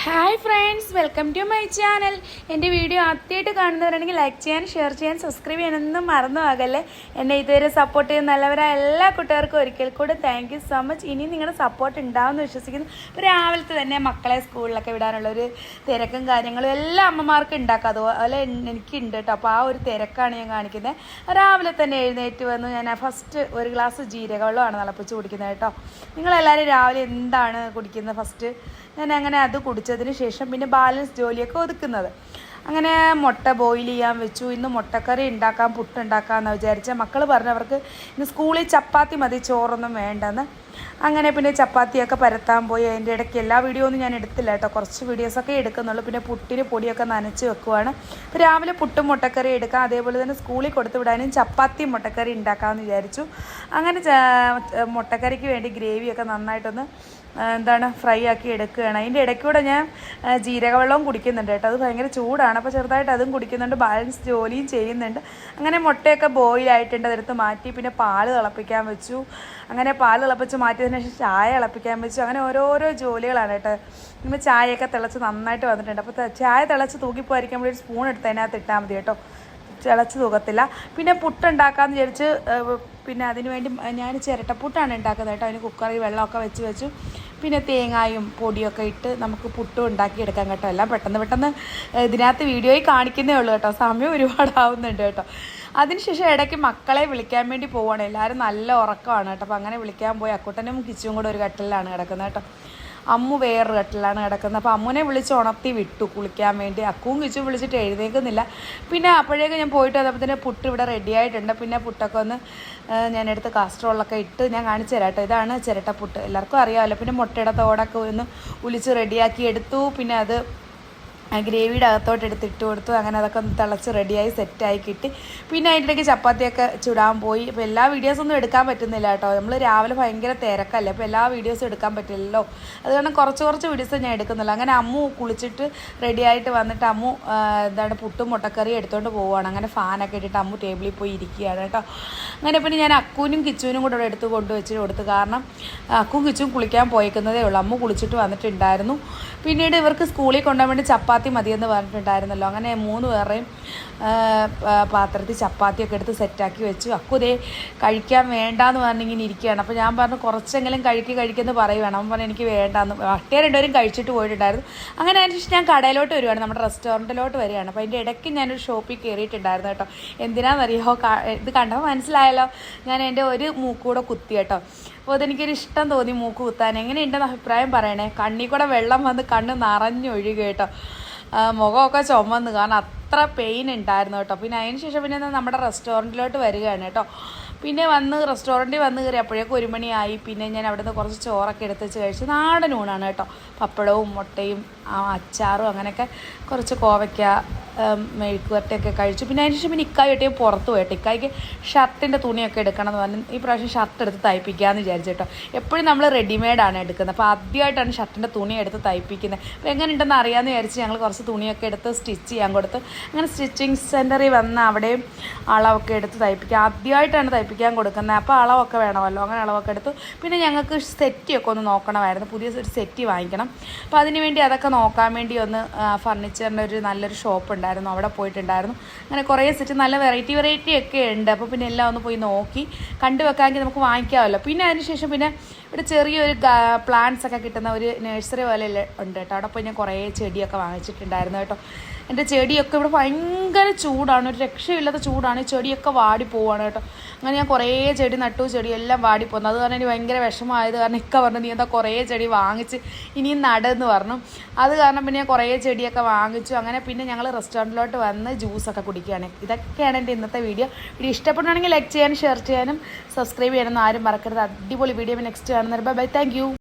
Hi friends, welcome to my channel. എൻ്റെ video ആദ്യമായിട്ട് കാണുന്നവരാണെങ്കിൽ ലൈക്ക് ചെയ്യാൻ, ഷെയർ ചെയ്യാൻ, സബ്സ്ക്രൈബ് ചെയ്യാനൊന്നും മറന്നു പോകല്ലേ. എന്നെ ഇതുവരെ സപ്പോർട്ട് ചെയ്യുന്ന നല്ലവരായ എല്ലാ കൂട്ടുകാർക്കും ഒരിക്കൽ കൂടെ താങ്ക് യു സോ മച്ച്. ഇനി നിങ്ങളുടെ സപ്പോർട്ട് ഉണ്ടാവുമെന്ന് വിശ്വസിക്കുന്നു. ഇപ്പോൾ രാവിലത്തെ തന്നെ മക്കളെ സ്കൂളിലൊക്കെ വിടാനുള്ളൊരു തിരക്കും കാര്യങ്ങളും എല്ലാ അമ്മമാർക്കും ഉണ്ടാക്കാം. അതുപോലെ എനിക്കുണ്ട് കേട്ടോ. അപ്പോൾ ആ ഒരു തിരക്കാണ് ഞാൻ കാണിക്കുന്നത്. രാവിലെ തന്നെ എഴുന്നേറ്റ് വന്ന് ഞാൻ ഫസ്റ്റ് ഒരു ഗ്ലാസ് ജീരകവെള്ളമാണ് തിളപ്പിച്ച് കുടിക്കുന്നത് കേട്ടോ. നിങ്ങളെല്ലാവരും രാവിലെ എന്താണ് കുടിക്കുന്നത്? ഫസ്റ്റ് ഞാൻ അങ്ങനെ അത് കുടിച്ചതിന് ശേഷം പിന്നെ ബാലൻസ് ജോലിയൊക്കെ ഒതുക്കുന്നത്. അങ്ങനെ മുട്ട ബോയിൽ ചെയ്യാൻ വെച്ചു. ഇന്ന് മുട്ടക്കറി ഉണ്ടാക്കാം, പുട്ടുണ്ടാക്കാമെന്ന് വിചാരിച്ച മക്കൾ പറഞ്ഞവർക്ക് ഇന്ന് സ്കൂളിൽ ചപ്പാത്തി മതി, ചോറൊന്നും വേണ്ടെന്ന്. അങ്ങനെ പിന്നെ ചപ്പാത്തിയൊക്കെ പരത്താൻ പോയി. അതിൻ്റെ ഇടയ്ക്ക് എല്ലാ വീഡിയോ ഒന്നും ഞാൻ എടുത്തില്ല കേട്ടോ, കുറച്ച് വീഡിയോസൊക്കെ എടുക്കുന്നുള്ളൂ. പിന്നെ പുട്ടിന് പൊടിയൊക്കെ നനച്ച് വെക്കുവാണ്. രാവിലെ പുട്ടും മുട്ടക്കറി എടുക്കാം, അതേപോലെ തന്നെ സ്കൂളിൽ കൊടുത്തു വിടാനും ചപ്പാത്തിയും മുട്ടക്കറി ഉണ്ടാക്കാമെന്ന് വിചാരിച്ചു. അങ്ങനെ മുട്ടക്കറിക്ക് വേണ്ടി ഗ്രേവിയൊക്കെ നന്നായിട്ടൊന്ന് ഫ്രൈ ആക്കി എടുക്കുകയാണ്. അതിൻ്റെ ഇടയ്ക്കൂടെ ഞാൻ ജീരകവെള്ളവും കുടിക്കുന്നുണ്ട് കേട്ടോ. അത് ഭയങ്കര ചൂടാണ്, അപ്പോൾ ചെറുതായിട്ട് അതും കുടിക്കുന്നുണ്ട്, ബാലൻസ് ജോലിയും ചെയ്യുന്നുണ്ട്. അങ്ങനെ മുട്ടയൊക്കെ ബോയിലായിട്ടുണ്ട്, അതെടുത്ത് മാറ്റി. പിന്നെ പാല് തിളപ്പിക്കാൻ വെച്ചു. അങ്ങനെ പാല് തിളപ്പിച്ച് മാറ്റിയതിന് ശേഷം ചായ തിളപ്പിക്കാൻ വെച്ചു. അങ്ങനെ ഓരോരോ ജോലികളാണ് കേട്ടോ. ഇന്ന് ചായയൊക്കെ തിളച്ച് നന്നായിട്ട് വന്നിട്ടുണ്ട്. അപ്പോൾ ചായ തിളച്ച് തൂക്കിപ്പോയിരിക്കുമ്പോൾ ഒരു സ്പൂൺ എടുത്ത് അതിനകത്ത് ഇട്ടാൽ മതി കേട്ടോ, തിളച്ച് തൂക്കത്തില്ല. പിന്നെ പുട്ടുണ്ടാക്കാമെന്ന് വിചാരിച്ച് പിന്നെ അതിന് വേണ്ടി ഞാൻ ചിരട്ടപ്പുട്ടാണ് ഉണ്ടാക്കുന്നത് കേട്ടോ. അതിന് കുക്കറിൽ വെള്ളമൊക്കെ വെച്ചു. പിന്നെ തേങ്ങായും പൊടിയൊക്കെ ഇട്ട് നമുക്ക് പുട്ടും ഉണ്ടാക്കിയെടുക്കാം കേട്ടോ. എല്ലാം പെട്ടെന്ന് ഇതിനകത്ത് വീഡിയോയിൽ കാണിക്കുന്നേ ഉള്ളൂ കേട്ടോ, സമയം ഒരുപാടാവുന്നുണ്ട് കേട്ടോ. അതിനുശേഷം ഇടയ്ക്ക് മക്കളെ വിളിക്കാൻ വേണ്ടി പോവുകയാണ്. എല്ലാവരും നല്ല ഉറക്കമാണ് കേട്ടോ. അപ്പോൾ അങ്ങനെ വിളിക്കാൻ പോയി. അക്കുട്ടനും കിച്ചും കൂടെ ഒരു കട്ടിലാണ് കിടക്കുന്നത് കേട്ടോ. അമ്മു വേറൊരു കട്ടിലാണ് കിടക്കുന്നത്. അപ്പോൾ അമ്മുനെ വിളിച്ച് ഉണർത്തി വിട്ടു കുളിക്കാൻ വേണ്ടി. അക്കുവും കിച്ചും വിളിച്ചിട്ട് എഴുന്നേൽക്കുന്നില്ല. പിന്നെ അപ്പോഴേക്കും ഞാൻ പോയിട്ട് വന്നപ്പോൾ തന്നെ പുട്ട് ഇവിടെ റെഡി ആയിട്ടുണ്ട്. പിന്നെ പുട്ടൊക്കെ ഒന്ന് ഞാനെടുത്ത് കാസ്ട്രോളൊക്കെ ഇട്ട് ഞാൻ കാണിച്ചു തരാം കേട്ടോ. ഇതാണ് ചിരട്ടപ്പുട്ട്, എല്ലാവർക്കും അറിയാമല്ലോ. പിന്നെ മുട്ടയുടെ തോടൊക്കെ ഒന്ന് ഉലിച്ച് റെഡിയാക്കി എടുത്തു. പിന്നെ അത് ഗ്രേവിയുടെ അകത്തോട്ട് എടുത്തിട്ട് കൊടുത്തു. അങ്ങനെ അതൊക്കെ ഒന്ന് തിളച്ച് റെഡിയായി സെറ്റായി കിട്ടി. പിന്നെ അതിൻ്റെക്ക് ചപ്പാത്തിയൊക്കെ ചുടാൻ പോയി. അപ്പോൾ എല്ലാ വീഡിയോസൊന്നും എടുക്കാൻ പറ്റുന്നില്ല കേട്ടോ. നമ്മൾ രാവിലെ ഭയങ്കര തിരക്കല്ലേ, അപ്പോൾ എല്ലാ വീഡിയോസും എടുക്കാൻ പറ്റില്ലല്ലോ. അത് കാരണം കുറച്ച് വീഡിയോസ് ഞാൻ എടുക്കുന്നില്ല. അങ്ങനെ അമ്മു കുളിച്ചിട്ട് റെഡിയായിട്ട് വന്നിട്ട് അമ്മു പുട്ടും മുട്ടക്കറിയും എടുത്തുകൊണ്ട് പോവുകയാണ്. അങ്ങനെ ഫാനൊക്കെ ഇട്ടിട്ട് അമ്മു ടേബിളിൽ പോയി ഇരിക്കുകയാണ് കേട്ടോ. അങ്ങനെ പിന്നെ ഞാൻ അക്കുവിനും കിച്ചുവിനും കൂടെ ഇവിടെ എടുത്ത് കൊണ്ടുവച്ച് കൊടുത്തു. കാരണം അക്കുവും കിച്ചും കുളിക്കാൻ പോയേക്കുന്നതേ ഉള്ളൂ. അമ്മു കുളിച്ചിട്ട് വന്നിട്ടുണ്ടായിരുന്നു. പിന്നീട് ഇവർക്ക് സ്കൂളിൽ കൊണ്ടുപോകാൻ വേണ്ടി ചപ്പാത്തി മതിയെന്ന് പറഞ്ഞിട്ടുണ്ടായിരുന്നല്ലോ. അങ്ങനെ 3 പേരുടെയും പാത്രത്തിൽ ചപ്പാത്തിയൊക്കെ എടുത്ത് സെറ്റാക്കി വെച്ചു. അക്കുതേ കഴിക്കാൻ വേണ്ടാന്ന് പറഞ്ഞിങ്ങനെ ഇരിക്കുകയാണ്. അപ്പോൾ ഞാൻ പറഞ്ഞു കുറച്ചെങ്കിലും കഴിക്കുമെന്ന് പറയുവാണ്. അവൻ പറഞ്ഞു എനിക്ക് വേണ്ടാന്ന്. ഒട്ടേ 2 പേരും കഴിച്ചിട്ട് പോയിട്ടുണ്ടായിരുന്നു. അങ്ങനെ അതിനുശേഷം ഞാൻ കടയിലോട്ട് വരുവാണ്, നമ്മുടെ റെസ്റ്റോറൻറ്റിലോട്ട് വരികയാണ്. അപ്പോൾ അതിൻ്റെ ഇടയ്ക്ക് ഞാനൊരു ഷോപ്പിൽ കയറിയിട്ടുണ്ടായിരുന്നു കേട്ടോ. എന്തിനാണെന്നറിയോ, ഇത് കണ്ടപ്പോൾ മനസ്സിലായല്ലോ, ഞാൻ എൻ്റെ ഒരു മൂക്കൂടെ കുത്തി കേട്ടോ. അപ്പോൾ അതെനിക്കൊരു ഇഷ്ടം തോന്നി മൂക്ക് കുത്താൻ. എങ്ങനെയുണ്ടെന്ന് അഭിപ്രായം പറയണേ. കണ്ണിൽ കൂടെ വെള്ളം വന്ന് കണ്ണ് നിറഞ്ഞൊഴുകി കേട്ടോ. മുഖമൊക്കെ ചുമന്ന്, കാരണം അത്ര പെയിൻ ഉണ്ടായിരുന്നു കേട്ടോ. പിന്നെ അതിന് ശേഷം പിന്നെ നമ്മുടെ റെസ്റ്റോറൻറ്റിലോട്ട് വരികയാണ് കേട്ടോ. പിന്നെ റെസ്റ്റോറൻറ്റിൽ വന്ന് കയറി അപ്പോഴേക്കും 1 മണിയായി. പിന്നെ ഞാൻ അവിടെ നിന്ന് കുറച്ച് ചോറൊക്കെ എടുത്ത് വെച്ച് കഴിച്ച്. നാടൻ ഊണാണ് കേട്ടോ. പപ്പടവും മുട്ടയും അച്ചാറും അങ്ങനെയൊക്കെ കുറച്ച് കോവയ്ക്ക മെഴുക്കുവരട്ടിയൊക്കെ കഴിച്ചു. പിന്നെ അതിന് ശേഷം പിന്നെ ഇക്കായിട്ടേ പുറത്ത് പോയിട്ട് ഇക്കായ്ക്ക് ഷർട്ടിൻ്റെ തുണിയൊക്കെ എടുക്കണം എന്ന് പറഞ്ഞു. ഈ പ്രാവശ്യം ഷർട്ട് എടുത്ത് തയ്പ്പിക്കാമെന്ന് വിചാരിച്ചു കേട്ടോ. എപ്പോഴും നമ്മൾ റെഡിമെയ്ഡാണ് എടുക്കുന്നത്. അപ്പോൾ ആദ്യമായിട്ടാണ് ഷർട്ടിൻ്റെ തുണി എടുത്ത് തയ്പ്പിക്കുന്നത്. അപ്പോൾ എങ്ങനെ ഉണ്ടെന്ന് അറിയാമെന്ന് വിചാരിച്ച് ഞങ്ങൾ കുറച്ച് തുണിയൊക്കെ എടുത്ത് സ്റ്റിച്ച് ചെയ്യാൻ കൊടുത്ത്. അങ്ങനെ സ്റ്റിച്ചിങ് സെൻറ്ററിൽ വന്ന് അവിടെയും അളവൊക്കെ എടുത്ത് തയ്പ്പിക്കുക. ആദ്യമായിട്ടാണ് തയ്പ്പിക്കാൻ കൊടുക്കുന്നത്, അപ്പോൾ അളവൊക്കെ വേണമല്ലോ. അങ്ങനെ അളവൊക്കെ എടുത്തു. പിന്നെ ഞങ്ങൾക്ക് സെറ്റിയൊക്കെ ഒന്ന് നോക്കണമായിരുന്നു, പുതിയ ഒരു സെറ്റി വാങ്ങിക്കണം. അപ്പോൾ അതിനുവേണ്ടി അതൊക്കെ നോക്കാൻ വേണ്ടി ഒന്ന് ഫർണിച്ചറിൻ്റെ ഒരു നല്ലൊരു ഷോപ്പ് ഉണ്ടായിരുന്നു, അവിടെ പോയിട്ടുണ്ടായിരുന്നു. അങ്ങനെ കുറേ സെറ്റ് നല്ല വെറൈറ്റി ഒക്കെ ഉണ്ട്. അപ്പോൾ പിന്നെ എല്ലാം ഒന്ന് പോയി നോക്കി കണ്ടു വെക്കാമെങ്കിൽ നമുക്ക് വാങ്ങിക്കാമല്ലോ. പിന്നെ അതിനുശേഷം പിന്നെ ഇവിടെ ചെറിയൊരു പ്ലാന്റ്സ് ഒക്കെ കിട്ടുന്ന ഒരു നഴ്സറി പോലെ ഉണ്ട് കേട്ടോ. അവിടെ പോയി ഞാൻ കുറേ ചെടിയൊക്കെ വാങ്ങിച്ചിട്ടുണ്ടായിരുന്നു കേട്ടോ. എൻ്റെ ചെടിയൊക്കെ ഇവിടെ ഭയങ്കര ചൂടാണ്, ഒരു രക്ഷയില്ലാത്ത ചൂടാണ്. ഈ ചെടിയൊക്കെ വാടിപ്പോവാണ് കേട്ടോ. അങ്ങനെ ഞാൻ കുറേ ചെടി നട്ടു, ചെടിയെല്ലാം വാടിപ്പോകുന്നു. അത് കാരണം എനിക്ക് ഭയങ്കര വിഷമമായത് കാരണം ഇക്ക പറഞ്ഞു നീ എന്താ കുറേ ചെടി വാങ്ങിച്ച് ഇനിയും നടന്ന് പറഞ്ഞു. അത് കാരണം പിന്നെ ഞാൻ കുറേ ചെടിയൊക്കെ വാങ്ങിച്ചു. അങ്ങനെ പിന്നെ ഞങ്ങൾ റെസ്റ്റോറൻറ്റിലോട്ട് വന്ന് ജ്യൂസൊക്കെ കുടിക്കുകയാണ്. ഇതൊക്കെയാണ് എൻ്റെ ഇന്നത്തെ വീഡിയോ. ഇഷ്ടപ്പെടുകയാണെങ്കിൽ ലൈക്ക് ചെയ്യാനും ഷെയർ ചെയ്യാനും സബ്സ്ക്രൈബ് ചെയ്യാനൊന്നും ആരും മറക്കരുത്. അടിപൊളി വീഡിയോ നെക്സ്റ്റ് കാണുന്നത്. Bye, thank U.